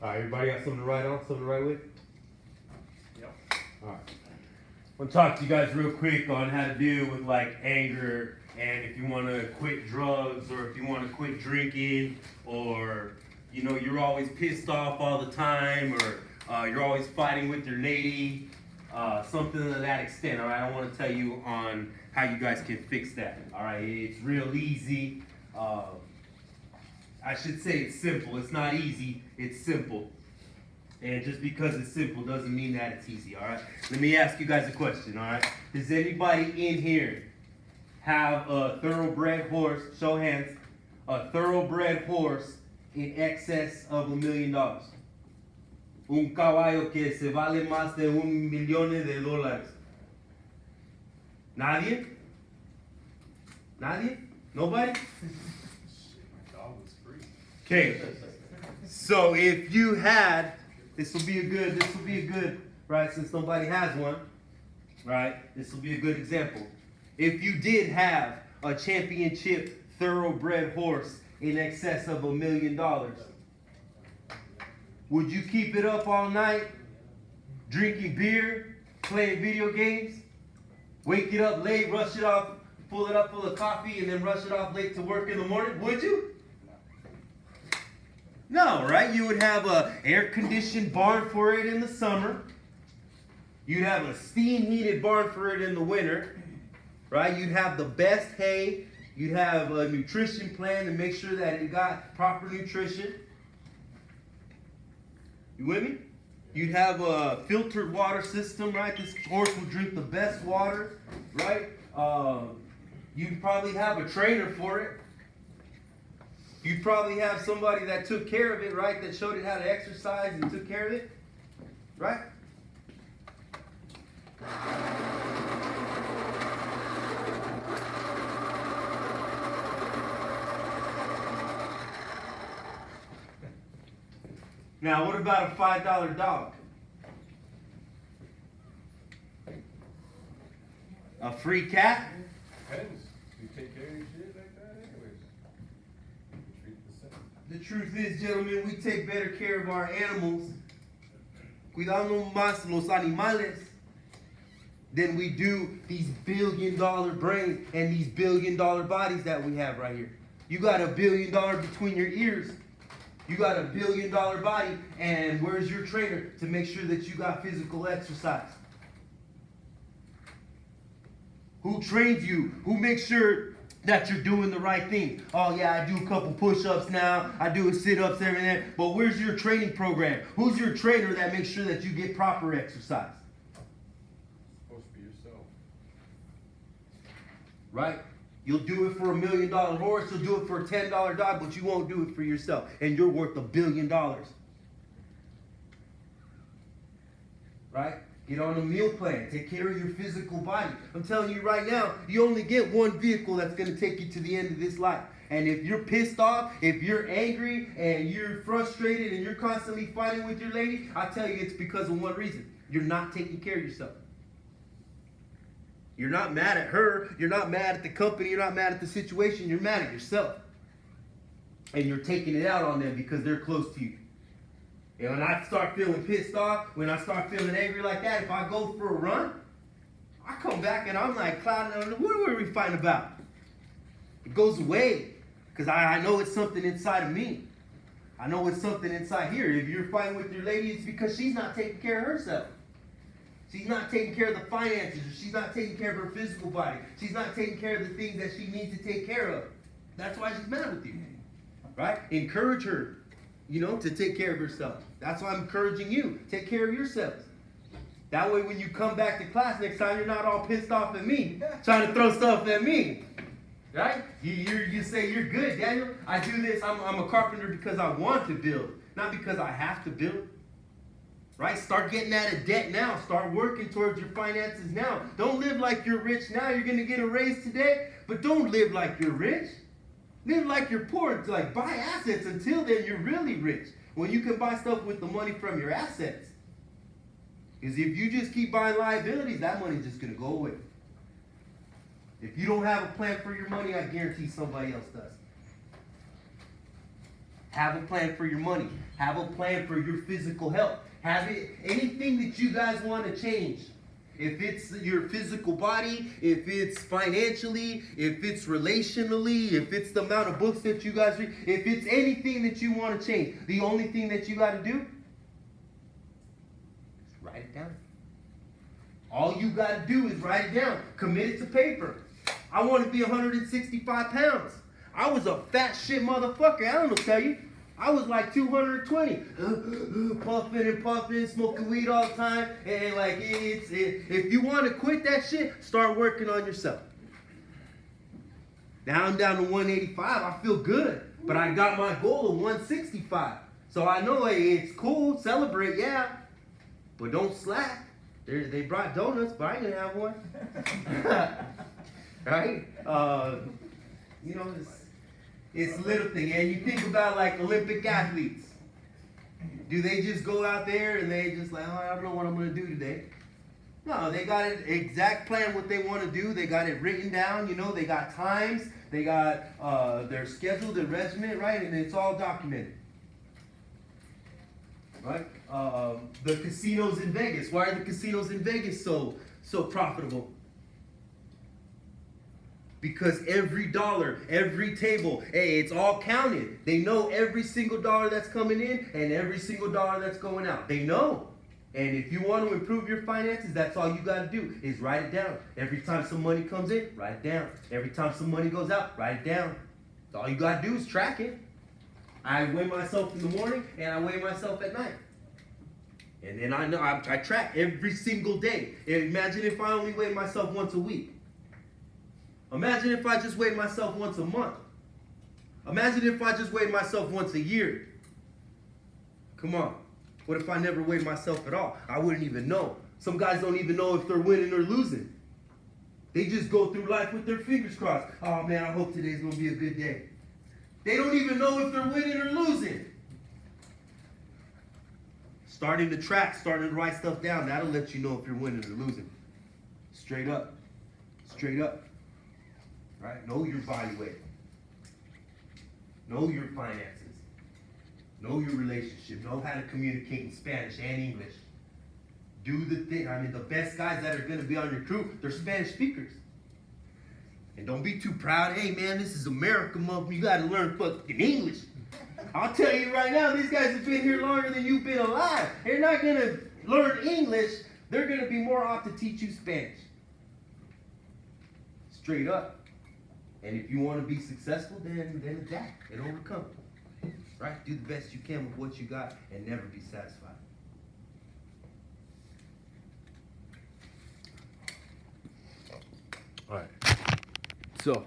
All right, everybody got something to write on, something to write with? Yep. All right. I want to talk to you guys real quick on how to deal with like anger, and if you want to quit drugs, or if you want to quit drinking, or you know you're always pissed off all the time, or you're always fighting with your lady, something to that extent. All right, I want to tell you on how you guys can fix that. All right, it's real easy. I should say it's simple. It's not easy. It's simple. And just because it's simple doesn't mean that it's easy, all right? Let me ask you guys a question, all right? Does anybody in here have a thoroughbred horse, show hands, a thoroughbred horse in excess of $1 million? Un caballo que se vale más de $1,000,000. Nadie? Nadie? Nobody? My dog was free. Okay, so if you had, this will be a good, right, since nobody has one, right, this will be a good example. If you did have a championship thoroughbred horse in excess of $1 million, would you keep it up all night, drinking beer, playing video games, wake it up late, rush it off, pull it up full of coffee, and then rush it off late to work in the morning? Would you? No, right? You would have a air-conditioned barn for it in the summer. You'd have a steam-heated barn for it in the winter, right? You'd have the best hay. You'd have a nutrition plan to make sure that it got proper nutrition. You with me? You'd have a filtered water system, right? This horse would drink the best water, right? You'd probably have a trainer for it. You'd probably have somebody that took care of it, right? That showed it how to exercise and took care of it, right? Now, what about a $5 dog? A free cat? Depends. You take care of your shit like that anyways. You treat the same. The truth is, gentlemen, we take better care of our animals, cuidando más los animales, than we do these billion-dollar brains and these billion-dollar bodies that we have right here. You got $1 billion between your ears. You got $1 billion body, and where's your trainer to make sure that you got physical exercise? Who trains you? Who makes sure that you're doing the right thing? Oh yeah, I do a couple push-ups now. I do a sit-ups every day. But where's your training program? Who's your trainer that makes sure that you get proper exercise? It's supposed to be yourself. Right? You'll do it for $1 million horse. You'll do it for a $10 dog, but you won't do it for yourself. And you're worth $1 billion. Right? Get on a meal plan. Take care of your physical body. I'm telling you right now, you only get one vehicle that's going to take you to the end of this life. And if you're pissed off, if you're angry, and you're frustrated, and you're constantly fighting with your lady, I tell you it's because of one reason. You're not taking care of yourself. You're not mad at her. You're not mad at the company. You're not mad at the situation. You're mad at yourself. And you're taking it out on them because they're close to you. And when I start feeling pissed off, when I start feeling angry like that, if I go for a run, I come back and I'm like, Cloud, what were we fighting about? It goes away because I know it's something inside of me. I know it's something inside here. If you're fighting with your lady, it's because she's not taking care of herself. She's not taking care of the finances. She's not taking care of her physical body. She's not taking care of the things that she needs to take care of. That's why she's mad with you. Right? Encourage her, to take care of herself. That's why I'm encouraging you. Take care of yourselves. That way when you come back to class next time, you're not all pissed off at me, trying to throw stuff at me. Right? You say, you're good, Daniel. I do this. I'm a carpenter because I want to build, not because I have to build. Right? Start getting out of debt now. Start working towards your finances now. Don't live like you're rich now. You're going to get a raise today, but don't live like you're rich. Live like you're poor. Like buy assets. Until then, you're really rich. When you can buy stuff with the money from your assets. Because if you just keep buying liabilities, that money's just going to go away. If you don't have a plan for your money, I guarantee somebody else does. Have a plan for your money. Have a plan for your physical health. Have it, anything that you guys want to change. If it's your physical body, if it's financially, if it's relationally, if it's the amount of books that you guys read, if it's anything that you want to change, the only thing that you got to do is write it down. All you got to do is write it down. Commit it to paper. I want to be 165 pounds. I was a fat shit motherfucker. I don't know, tell you. I was like 220, puffing and puffing, smoking weed all the time, and like if you want to quit that shit, start working on yourself. Now I'm down to 185. I feel good, but I got my goal of 165. So I know, hey, it's cool, celebrate, yeah, but don't slack. They brought donuts, but I ain't gonna have one. Right? You know. It's a little thing, and you think about like Olympic athletes. Do they just go out there and they just like, oh, I don't know what I'm gonna do today? No, they got an exact plan what they want to do. They got it written down. You know, they got times. They got their schedule, their regimen, right, and it's all documented. Right? The casinos in Vegas. Why are the casinos in Vegas so profitable? Because every dollar, every table, hey, it's all counted. They know every single dollar that's coming in and every single dollar that's going out. They know. And if you want to improve your finances, that's all you got to do is write it down. Every time some money comes in, write it down. Every time some money goes out, write it down. That's all you got to do is track it. I weigh myself in the morning and I weigh myself at night. And then I know I track every single day. Imagine if I only weighed myself once a week. Imagine if I just weighed myself once a month. Imagine if I just weighed myself once a year. Come on. What if I never weighed myself at all? I wouldn't even know. Some guys don't even know if they're winning or losing. They just go through life with their fingers crossed. Oh man, I hope today's going to be a good day. They don't even know if they're winning or losing. Starting to track, starting to write stuff down, that'll let you know if you're winning or losing. Straight up. Straight up. Right? Know your body weight. Know your finances. Know your relationship. Know how to communicate in Spanish and English. Do the thing. I mean, the best guys that are going to be on your crew, they're Spanish speakers. And don't be too proud. Hey, man, this is America, motherfucker. You got to learn fucking English. I'll tell you right now, these guys have been here longer than you've been alive. They're not going to learn English. They're going to be more apt to teach you Spanish. Straight up. And if you want to be successful, then adapt and overcome. Right? Do the best you can with what you got and never be satisfied. All right. So,